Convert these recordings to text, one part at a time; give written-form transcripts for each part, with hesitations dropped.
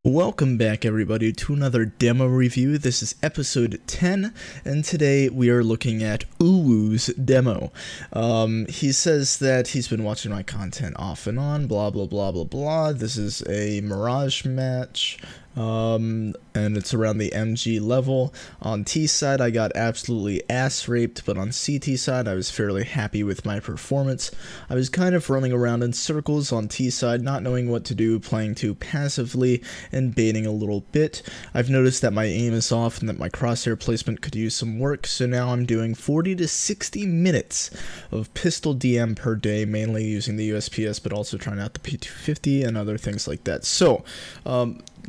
Welcome back everybody to another demo review. This is episode 10 and today we are looking at Uwu's demo. He says that he's been watching my content off and on, blah blah blah blah blah. This is a Mirage match. And it's around the MG level. On T side I got absolutely ass raped, but on CT side I was fairly happy with my performance. I was kind of running around in circles on T side, not knowing what to do, playing too passively and baiting a little bit. I've noticed that my aim is off and that my crosshair placement could use some work, so now I'm doing 40 to 60 minutes of pistol DM per day, mainly using the USPS but also trying out the P250 and other things like that. So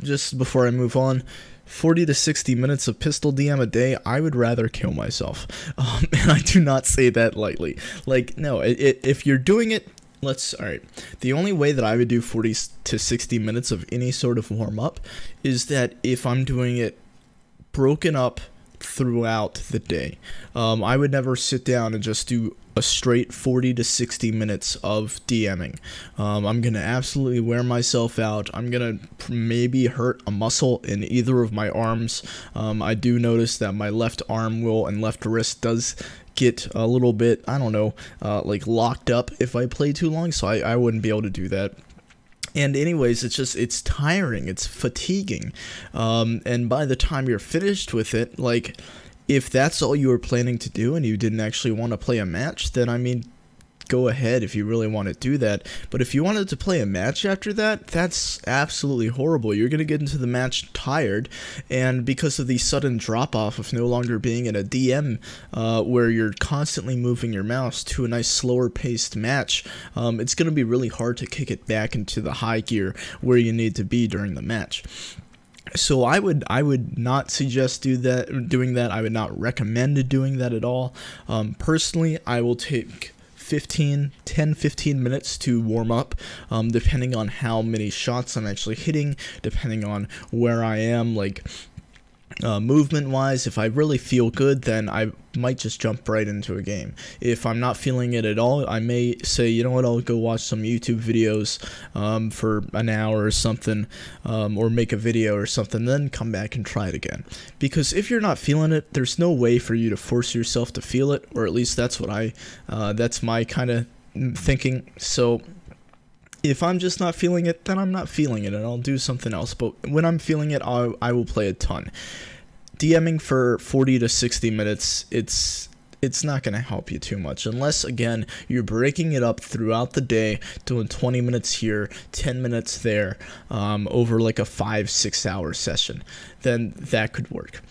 just before I move on, 40 to 60 minutes of pistol DM a day, I would rather kill myself. And I do not say that lightly. Like, no, if you're doing it, alright. The only way that I would do 40 to 60 minutes of any sort of warm-up is that if I'm doing it broken up throughout the day. I would never sit down and just do a straight 40 to 60 minutes of DMing. I'm gonna absolutely wear myself out. I'm gonna maybe hurt a muscle in either of my arms. I do notice that my left arm and left wrist does get a little bit, I don't know, like locked up if I play too long, so I wouldn't be able to do that. And anyways, it's tiring, it's fatiguing, and by the time you're finished with it, like, if that's all you were planning to do and you didn't actually want to play a match, then I mean, go ahead if you really want to do that. But if you wanted to play a match after that, that's absolutely horrible. You're going to get into the match tired, and because of the sudden drop-off of no longer being in a DM where you're constantly moving your mouse to a nice slower paced match, it's going to be really hard to kick it back into the high gear where you need to be during the match. So I would not suggest doing that. I would not recommend doing that at all. Personally, I will take 10-15 minutes to warm up, depending on how many shots I'm actually hitting, depending on where I am, like movement wise. If I really feel good, then I might just jump right into a game. If I'm not feeling it at all, I may say, you know what, I'll go watch some YouTube videos for an hour or something, or make a video or something, then come back and try it again. Because if you're not feeling it, there's no way for you to force yourself to feel it, or at least that's what that's my kind of thinking. So if I'm just not feeling it, then I'm not feeling it, and I'll do something else. But when I'm feeling it, I will play a ton. DMing for 40 to 60 minutes, it's not going to help you too much, unless, again, you're breaking it up throughout the day, doing 20 minutes here, 10 minutes there, over like a 5-6 hour session. Then that could work.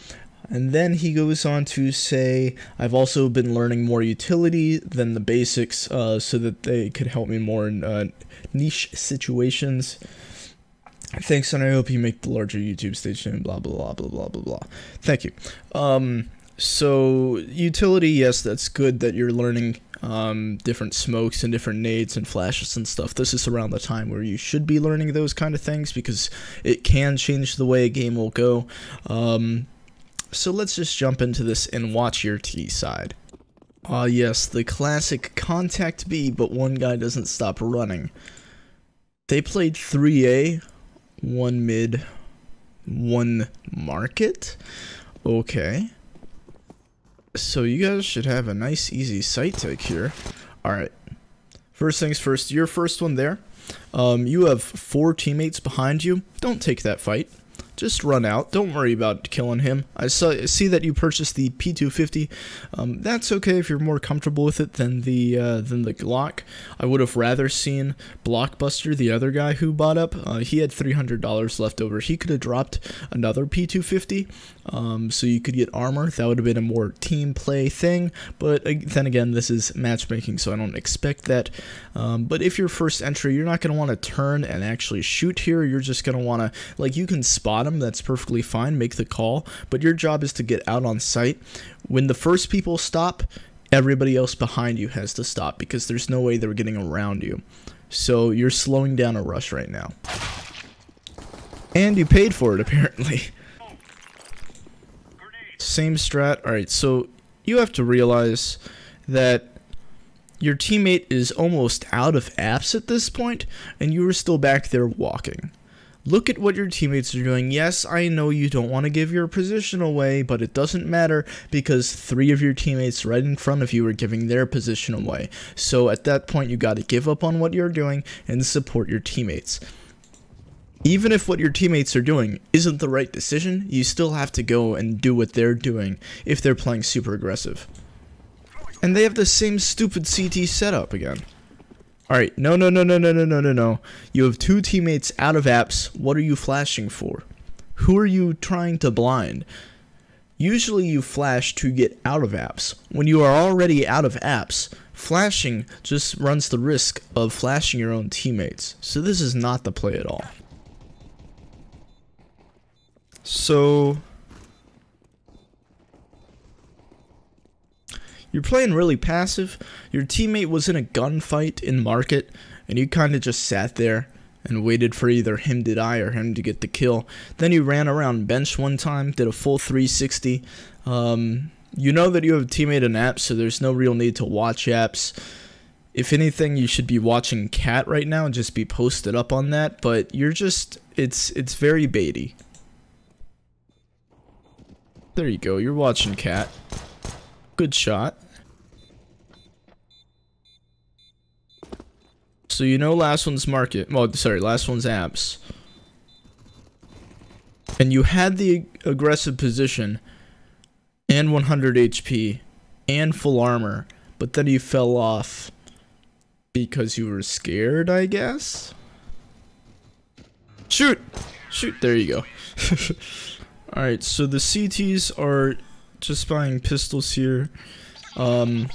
And then he goes on to say, I've also been learning more utility than the basics, so that they could help me more in niche situations. Thanks, and I hope you make the larger YouTube station, blah blah blah blah blah blah blah. Thank you. So utility, yes, that's good that you're learning different smokes and different nades and flashes and stuff. This is around the time where you should be learning those kind of things, because it can change the way a game will go. So let's just jump into this and watch your T side. Yes, the classic contact B, but one guy doesn't stop running. They played 3A, 1 mid, 1 market. Okay. So you guys should have a nice easy sight take here. Alright. First things first, your first one there. You have 4 teammates behind you. Don't take that fight. Just run out. Don't worry about killing him. I see that you purchased the P250. That's okay if you're more comfortable with it than the Glock. I would have rather seen Blockbuster, the other guy who bought up. He had $300 left over. He could have dropped another P250, so you could get armor. That would have been a more team play thing. But then again, this is matchmaking, so I don't expect that. But if you're first entry, you're not going to want to turn and actually shoot here. You're just going to want to, like, you can spot them, that's perfectly fine, make the call, but your job is to get out on site. When the first people stop, everybody else behind you has to stop, because there's no way they're getting around you. So you're slowing down a rush right now. And you paid for it, apparently. Same strat. Alright, so you have to realize that your teammate is almost out of apps at this point, and you are still back there walking. Look at what your teammates are doing. Yes, I know you don't want to give your position away, but it doesn't matter because 3 of your teammates right in front of you are giving their position away. So at that point, you got to give up on what you're doing and support your teammates. Even if what your teammates are doing isn't the right decision, you still have to go and do what they're doing if they're playing super aggressive. And they have the same stupid CT setup again. Alright, no. You have 2 teammates out of apps. What are you flashing for? Who are you trying to blind? Usually you flash to get out of apps. When you are already out of apps, flashing just runs the risk of flashing your own teammates. So this is not the play at all. So you're playing really passive. Your teammate was in a gunfight in market, and you kind of just sat there and waited for either him to die or him to get the kill. Then you ran around bench one time, did a full 360. You know that you have a teammate in apps, so there's no real need to watch apps. If anything, you should be watching cat right now and just be posted up on that, but you're just, it's very baity. There you go, you're watching cat. Good shot. So you know last one's market. Well, sorry, last one's apps. And you had the aggressive position and 100 HP and full armor, but then you fell off because you were scared, I guess? Shoot! Shoot, there you go. Alright, so the CTs are just buying pistols here. One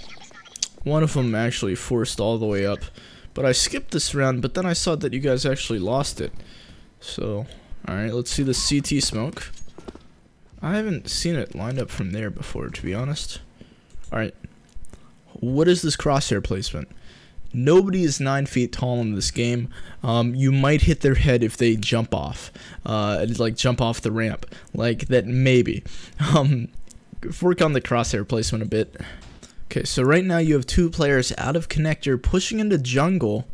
of them actually forced all the way up. But I skipped this round, but then I saw that you guys actually lost it. So, alright, let's see the CT smoke. I haven't seen it lined up from there before, to be honest. Alright. What is this crosshair placement? Nobody is 9 feet tall in this game. You might hit their head if they jump off. Like jump off the ramp. Like that, maybe. Work on the crosshair placement a bit. Okay, so right now you have 2 players out of connector pushing into jungle.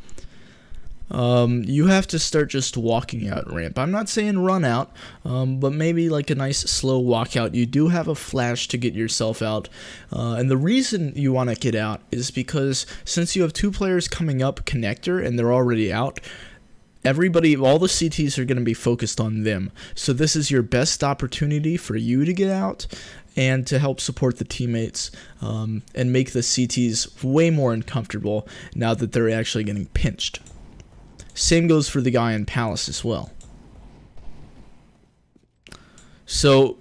You have to start just walking out ramp. I'm not saying run out, but maybe like a nice slow walkout. You do have a flash to get yourself out. And the reason you want to get out is because since you have 2 players coming up connector and they're already out, everybody, all the CTs are going to be focused on them. So this is your best opportunity for you to get out and to help support the teammates and make the CTs way more uncomfortable now that they're actually getting pinched. Same goes for the guy in Palace as well. So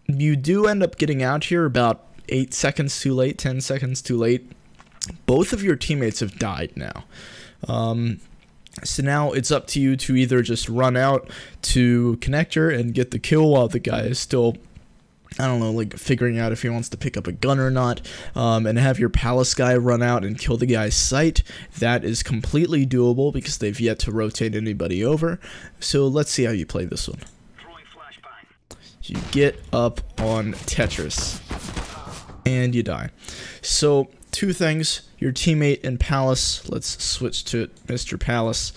you do end up getting out here about 8 seconds too late, 10 seconds too late. Both of your teammates have died now. So now it's up to you to either just run out to connector and get the kill while the guy is still, I don't know, like figuring out if he wants to pick up a gun or not, and have your Palace guy run out and kill the guy's site. That is completely doable because they've yet to rotate anybody over. So let's see how you play this one. You get up on Tetris and you die. So 2 things. Your teammate in Palace, let's switch to Mr. Palace.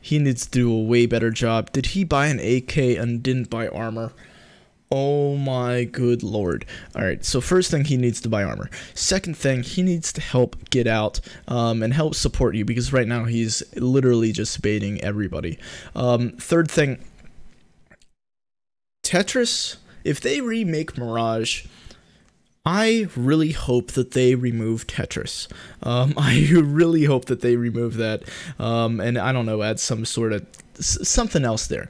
He needs to do a way better job. Did he buy an AK and didn't buy armor? Oh my good lord. Alright, so first thing, he needs to buy armor. Second thing, he needs to help get out and help support you because right now he's literally just baiting everybody. Third thing, Tetris, if they remake Mirage, I really hope that they remove Tetris. I really hope that they remove that and I don't know, add some sort of something else there.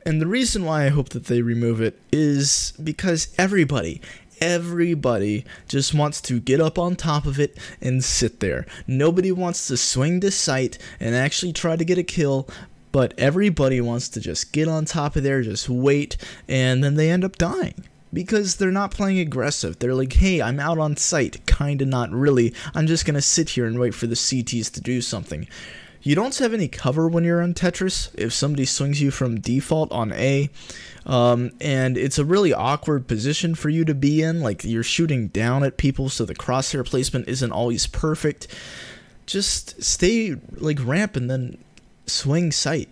And the reason why I hope that they remove it is because everybody just wants to get up on top of it and sit there. Nobody wants to swing to sight and actually try to get a kill, but everybody wants to just get on top of there, just wait, and then they end up dying. Because they're not playing aggressive. They're like, hey, I'm out on sight. Kinda not really. I'm just gonna sit here and wait for the CTs to do something. You don't have any cover when you're on Tetris if somebody swings you from default on A, and it's a really awkward position for you to be in, like you're shooting down at people so the crosshair placement isn't always perfect. Just stay like ramp and then swing sight.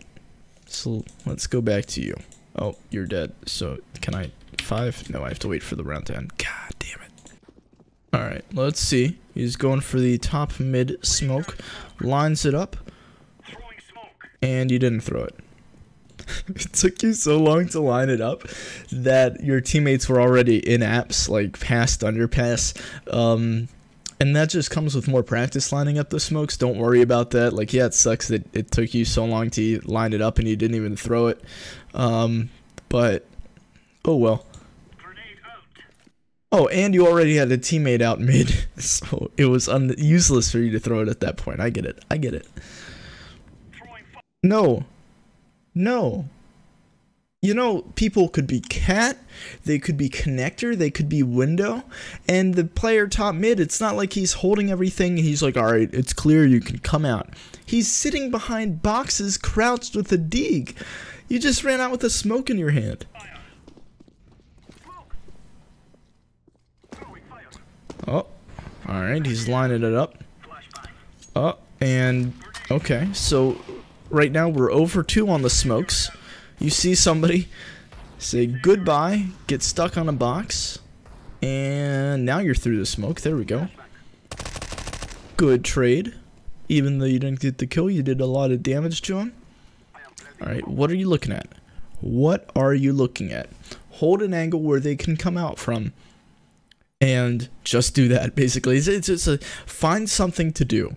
So let's go back to you. Oh, you're dead. So can I 5? No, I have to wait for the round to end. God damn it. Alright, let's see. He's going for the top mid smoke. Lines it up. And you didn't throw it. It took you so long to line it up that your teammates were already in apps, like past underpass. And that just comes with more practice lining up the smokes. Don't worry about that. Like, yeah, it sucks that it took you so long to line it up and you didn't even throw it. But, oh well. Oh, and you already had a teammate out mid, so it was useless for you to throw it at that point. I get it. I get it. No. No. You know, people could be cat, they could be connector, they could be window, and the player top mid, it's not like he's holding everything, he's like, alright, it's clear, you can come out. He's sitting behind boxes, crouched with a dig. You just ran out with a smoke in your hand. Oh, alright, he's lining it up. Oh, and, okay, so right now we're 0 for 2 on the smokes. You see somebody, say goodbye, get stuck on a box, and now you're through the smoke. There we go. Good trade. Even though you didn't get the kill, you did a lot of damage to him. Alright, what are you looking at? What are you looking at? Hold an angle where they can come out from, and just do that, basically. It's just find something to do,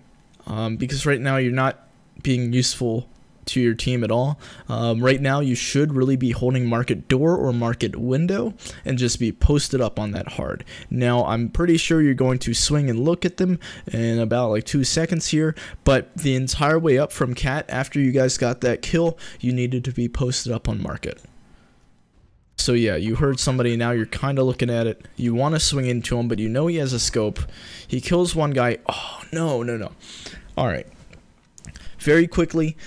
because right now you're not being useful to your team at all. Right now you should really be holding market door or market window and just be posted up on that hard. Now I'm pretty sure you're going to swing and look at them in about like 2 seconds here, but the entire way up from cat after you guys got that kill, you needed to be posted up on market. So yeah, you heard somebody, now you're kind of looking at it. You want to swing into him, but you know he has a scope. He kills one guy. Oh, no. Alright. Very quickly,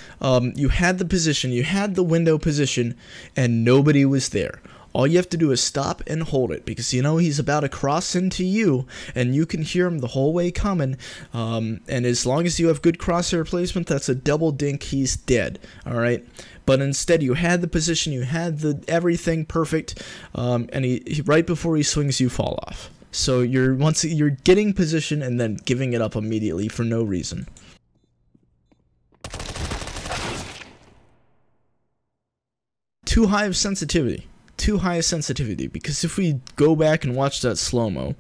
you had the position, you had the window position, and nobody was there. All you have to do is stop and hold it, because you know he's about to cross into you, and you can hear him the whole way coming, and as long as you have good crosshair placement, that's a double dink, he's dead, alright? But instead, you had the position, you had the everything perfect, and he right before he swings, you fall off. So you're getting position and then giving it up immediately for no reason. Too high of sensitivity. Too high of sensitivity, because if we go back and watch that slow-mo,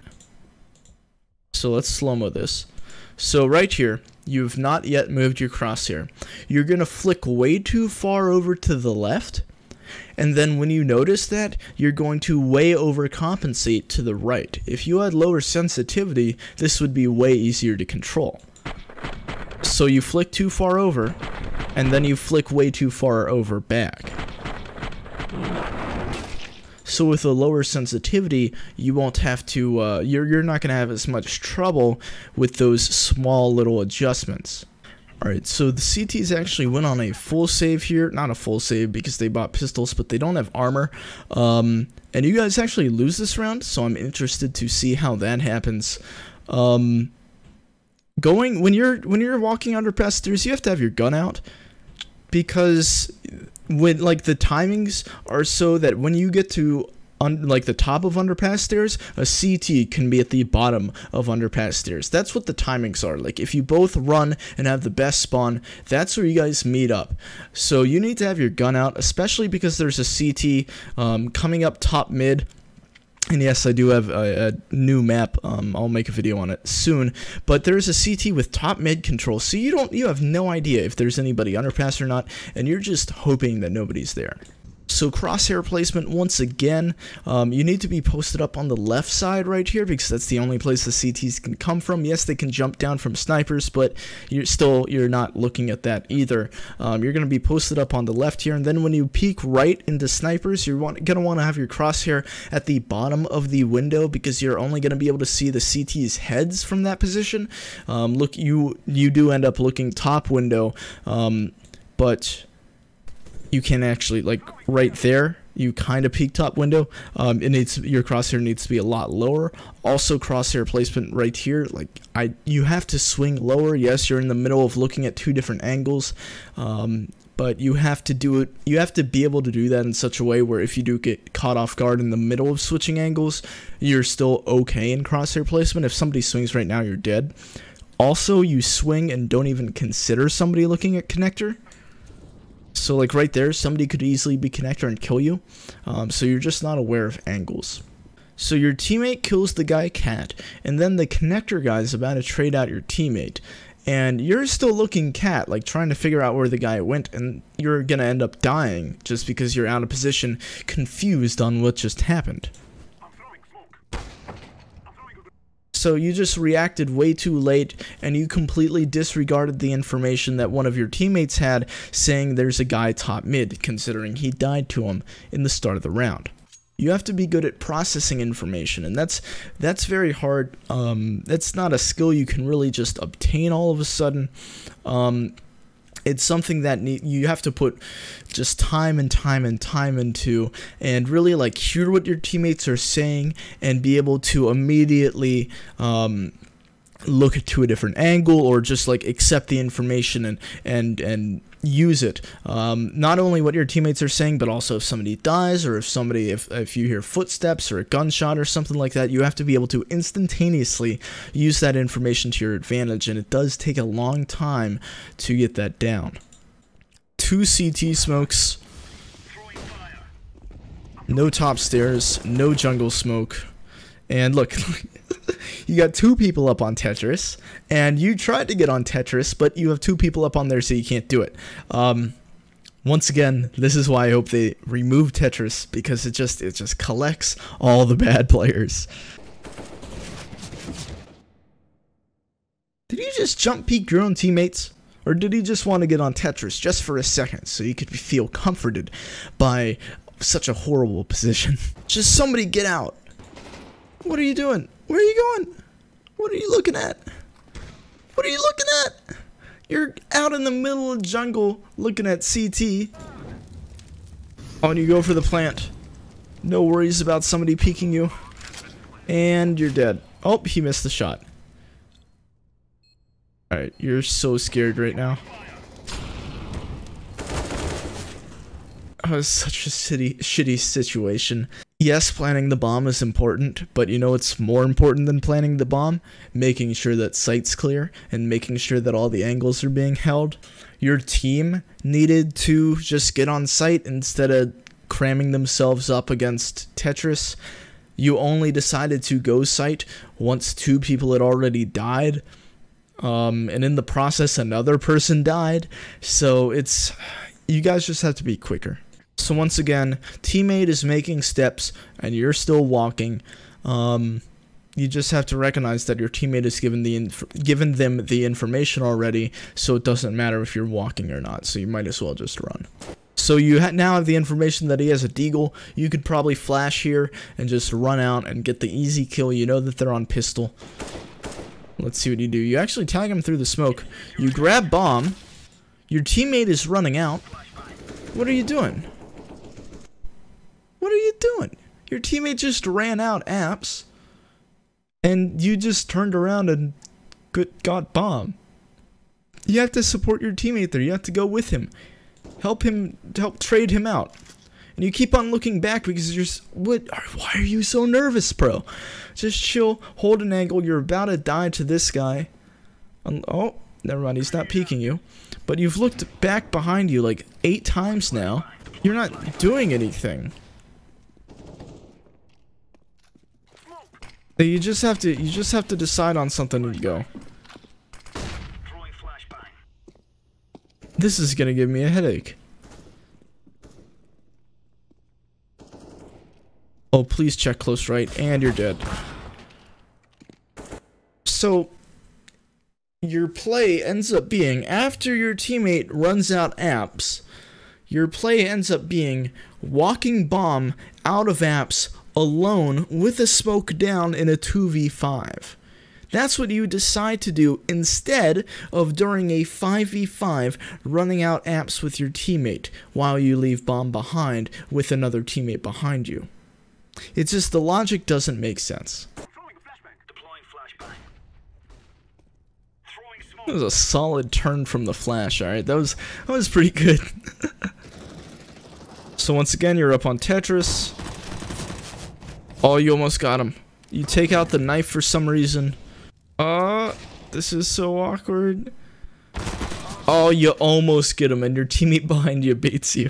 so let's slow-mo this. So right here, you've not yet moved your crosshair. You're going to flick way too far over to the left, and then when you notice that, you're going to way overcompensate to the right. If you had lower sensitivity, this would be way easier to control. So you flick too far over, and then you flick way too far over back. So with a lower sensitivity, you won't have to, you're not going to have as much trouble with those small little adjustments. Alright, so the CTs actually went on a full save here. Not a full save because they bought pistols, but they don't have armor. And you guys actually lose this round, so I'm interested to see how that happens. When you're walking underpass stairs, you have to have your gun out, because when like the timings are so that when you get to like the top of underpass stairs, a CT can be at the bottom of underpass stairs. That's what the timings are. Like if you both run and have the best spawn, that's where you guys meet up. So you need to have your gun out, especially because there's a CT coming up top mid. And yes, I do have a new map. I'll make a video on it soon. But there's a CT with top mid control, so you have no idea if there's anybody underpass or not, and you're just hoping that nobody's there. So crosshair placement, once again, you need to be posted up on the left side right here, because that's the only place the CTs can come from. Yes, they can jump down from snipers, but you're not looking at that either. You're going to be posted up on the left here, and then when you peek right into snipers, you're going to want to have your crosshair at the bottom of the window, because you're only going to be able to see the CT's heads from that position. Look, you do end up looking top window, but you can actually, like right there, you kind of peek top window. Your crosshair needs to be a lot lower. Also, crosshair placement right here, you have to swing lower. Yes, you're in the middle of looking at 2 different angles, but you have to do it. You have to be able to do that in such a way where if you do get caught off guard in the middle of switching angles, you're still okay in crosshair placement. If somebody swings right now, you're dead. Also, you swing and don't even consider somebody looking at connector. So like right there, somebody could easily be connector and kill you. So you're just not aware of angles. So your teammate kills the guy cat, and then the connector guy is about to trade out your teammate. And you're still looking cat, like trying to figure out where the guy went, and you're gonna end up dying just because you're out of position, confused on what just happened. So you just reacted way too late, and you completely disregarded the information that one of your teammates had, saying there's a guy top mid, considering he died to him in the start of the round. You have to be good at processing information, and that's very hard. That's not a skill you can really just obtain all of a sudden. It's something that you have to put just time and time and time into, and really like hear what your teammates are saying and be able to immediately look to a different angle, or just like accept the information and use it. Not only what your teammates are saying, but also if somebody dies, or if you hear footsteps or a gunshot or something like that, you have to be able to instantaneously use that information to your advantage, and it does take a long time to get that down. 2 CT smokes, no top stairs, no jungle smoke, and look, you got 2 people up on Tetris, and you tried to get on Tetris, but you have 2 people up on there, so you can't do it. Once again, this is why I hope they remove Tetris, because it just collects all the bad players. Did you just jump peek your own teammates? Or did he just want to get on Tetris just for a second so you could feel comforted by such a horrible position? Just somebody get out. What are you doing? Where are you going? What are you looking at? What are you looking at? You're out in the middle of the jungle looking at CT. Oh, and you go for the plant. No worries about somebody peeking you. And you're dead. Oh, he missed the shot. Alright, you're so scared right now. Oh, it's such a shitty situation. Yes, planning the bomb is important, but you know what's more important than planning the bomb? Making sure that sight's clear, and making sure that all the angles are being held. Your team needed to just get on site instead of cramming themselves up against Tetris. You only decided to go site once 2 people had already died. And in the process, another person died. So you guys just have to be quicker. So once again, teammate is making steps and you're still walking. You just have to recognize that your teammate has given them the information already, so it doesn't matter if you're walking or not. So you might as well just run. So you now have the information that he has a deagle. You could probably flash here and just run out and get the easy kill. You know that they're on pistol. Let's see what you do. You actually tag him through the smoke. You grab bomb. Your teammate is running out. What are you doing? What are you doing? Your teammate just ran out apps. And you just turned around and got bomb. You have to support your teammate there. You have to go with him. Help trade him out. And you keep on looking back because why are you so nervous, bro? Just chill, hold an angle. You're about to die to this guy. Oh, never mind. He's not peeking you. But you've looked back behind you like 8 times now. You're not doing anything. You just have to decide on something and go. This is gonna give me a headache. Oh, please check close right, and you're dead. So, your play ends up being, after your teammate runs out apps, your play ends up being walking bomb out of apps alone with a smoke down in a 2v5. That's what you decide to do instead of during a 5v5 running out apps with your teammate while you leave bomb behind with another teammate behind you. It's just the logic doesn't make sense. That was a solid turn from the flash, alright? That was pretty good. So once again, you're up on Tetris. Oh, you almost got him. You take out the knife for some reason. This is so awkward. Oh, you almost get him, and your teammate behind you baits you.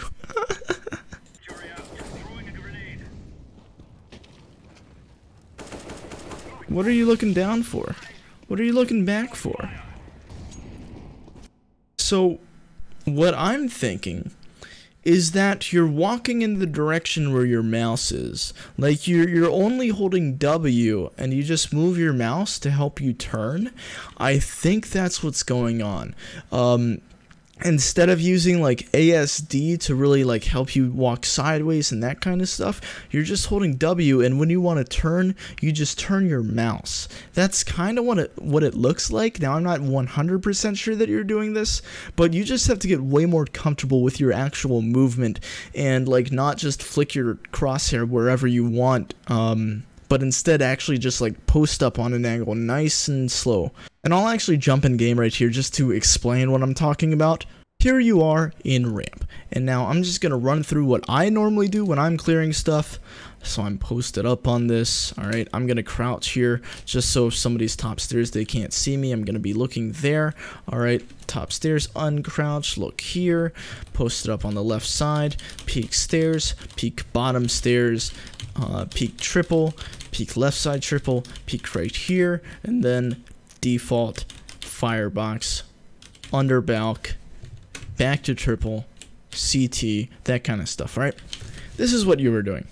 What are you looking down for? What are you looking back for? So, what I'm thinking is that you're walking in the direction where your mouse is. Like, you're only holding W, and you just move your mouse to help you turn. I think that's what's going on. Instead of using like ASD to really like help you walk sideways and that kind of stuff, you're just holding W, and when you want to turn, you just turn your mouse. That's kind of what it looks like. Now, I'm not 100% sure that you're doing this, but you just have to get way more comfortable with your actual movement and like not just flick your crosshair wherever you want, but instead actually just like post up on an angle nice and slow. And I'll actually jump in game right here just to explain what I'm talking about. Here you are in ramp, and now I'm just gonna run through what I normally do when I'm clearing stuff. So I'm posted up on this. Alright, I'm gonna crouch here just so if somebody's top stairs they can't see me. I'm gonna be looking there. Alright, top stairs, uncrouch, look here, posted up on the left side, peek stairs, peek bottom stairs, peek triple, peek left side triple, peek right here, and then default, firebox, under balk, back to triple, CT, that kind of stuff, right? This is what you were doing.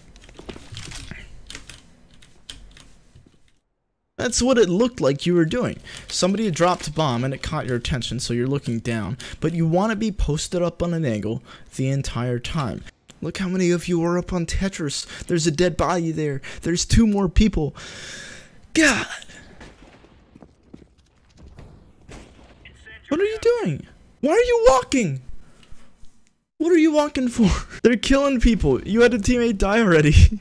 That's what it looked like you were doing. Somebody had dropped a bomb and it caught your attention, so you're looking down, but you want to be posted up on an angle the entire time. Look how many of you are up on Tetris. There's a dead body there. There's 2 more people. God. What are you doing? Why are you walking? What are you walking for? They're killing people. You had a teammate die already.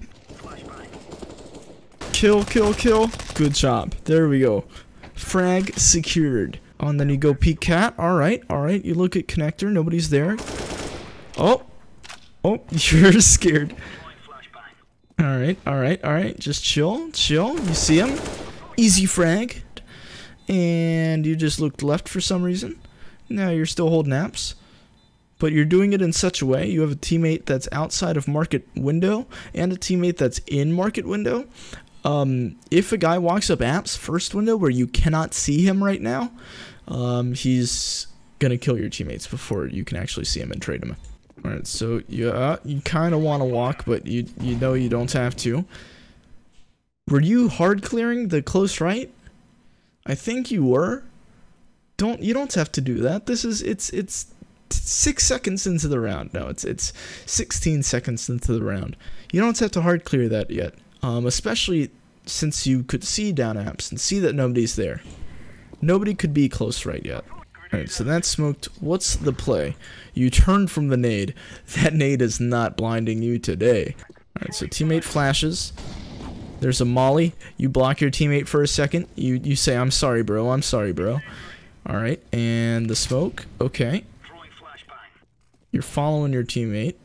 Kill, kill, kill. Good job. There we go. Frag secured. Oh, and then you go peek cat. Alright, alright. You look at connector. Nobody's there. Oh. Oh, you're scared. Alright, alright, alright. Just chill, chill. You see him? Easy frag. And you just looked left for some reason. Now you're still holding apps, but you're doing it in such a way. You have a teammate that's outside of market window and a teammate that's in market window. If a guy walks up apps first window where you cannot see him right now, he's gonna kill your teammates before you can actually see him and trade him. Alright, so yeah, you kind of want to walk, but you know you don't have to. Were you hard clearing the close right? I think you were. You don't have to do that. This is it's 6 seconds into the round. No, it's 16 seconds into the round. You don't have to hard clear that yet. Especially since you could see down apps and see that nobody's there. Nobody could be close right yet. Alright, so that's smoked. What's the play? You turn from the nade. That nade is not blinding you today. Alright, so teammate flashes. There's a molly. You block your teammate for a second. You say, I'm sorry, bro. I'm sorry, bro. Alright, and the smoke. Okay. You're following your teammate.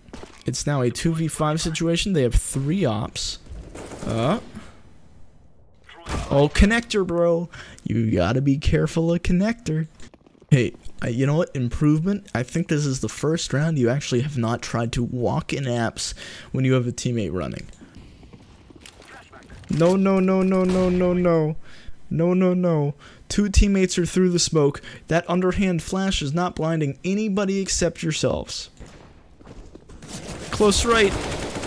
It's now a 2v5 situation. They have 3 ops. Oh, connector, bro. You gotta be careful of connector. Hey, you know what? Improvement. I think this is the first round you actually have not tried to walk in apps when you have a teammate running. No, no, no, no, no, no, no. No, no, no. 2 teammates are through the smoke. That underhand flash is not blinding anybody except yourselves. Close right.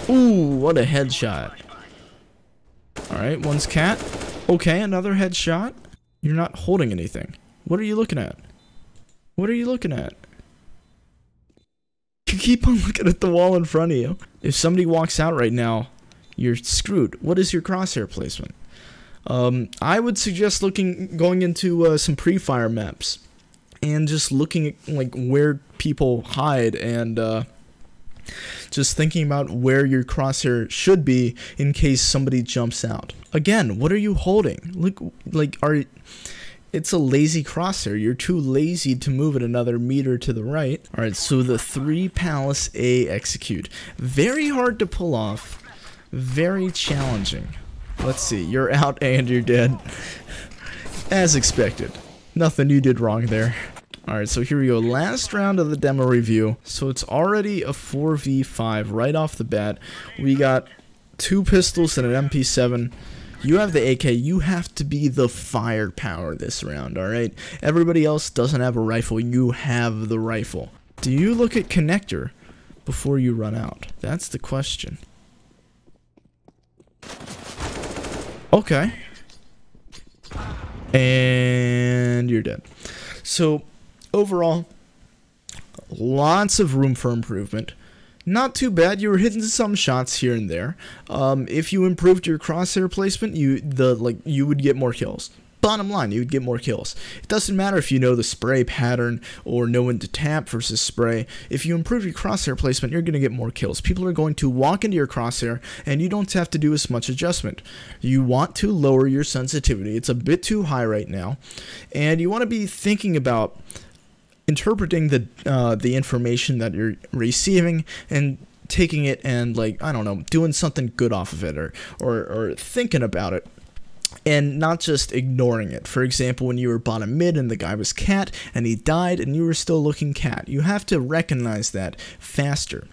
Ooh, what a headshot. Alright, one's cat. Okay, another headshot. You're not holding anything. What are you looking at? What are you looking at? You keep on looking at the wall in front of you. If somebody walks out right now, you're screwed. What is your crosshair placement? I would suggest going into some pre-fire maps and just looking at like where people hide and just thinking about where your crosshair should be in case somebody jumps out. Again, what are you holding? Look, like It's a lazy crosshair. You're too lazy to move it another meter to the right. Alright, so the 3 Palace A execute. Very hard to pull off. Very challenging. Let's see. You're out and you're dead. As expected. Nothing you did wrong there. Alright, so here we go. Last round of the demo review. So it's already a 4v5 right off the bat. We got 2 pistols and an MP7. You have the AK, you have to be the firepower this round, alright? Everybody else doesn't have a rifle, you have the rifle. Do you look at connector before you run out? That's the question. Okay. And you're dead. So, overall, lots of room for improvement. Not too bad. You were hitting some shots here and there. If you improved your crosshair placement, you would get more kills. Bottom line, you would get more kills. It doesn't matter if you know the spray pattern or know when to tap versus spray. If you improve your crosshair placement, you're going to get more kills. People are going to walk into your crosshair, and you don't have to do as much adjustment. You want to lower your sensitivity. It's a bit too high right now, and you want to be thinking about interpreting the information that you're receiving and taking it and, like, I don't know, doing something good off of it, or thinking about it and not just ignoring it. For example, when you were bottom mid and the guy was cat and he died and you were still looking cat, you have to recognize that faster.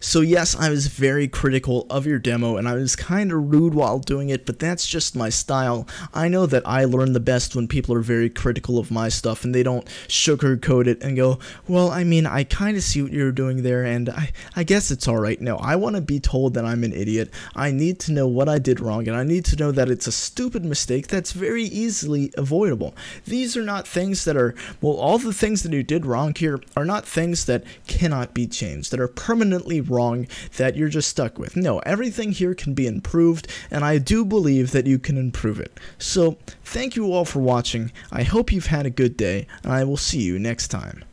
So yes, I was very critical of your demo, and I was kind of rude while doing it, but that's just my style. I know that I learn the best when people are very critical of my stuff, and they don't sugarcoat it and go, well, I mean, I kind of see what you're doing there, and I guess it's alright. No, I want to be told that I'm an idiot. I need to know what I did wrong, and I need to know that it's a stupid mistake that's very easily avoidable. These are not things that are, well, all the things that you did wrong here are not things that cannot be changed, that are permanently wrong, that you're just stuck with. No, everything here can be improved, and I do believe that you can improve it. So, thank you all for watching. I hope you've had a good day, and I will see you next time.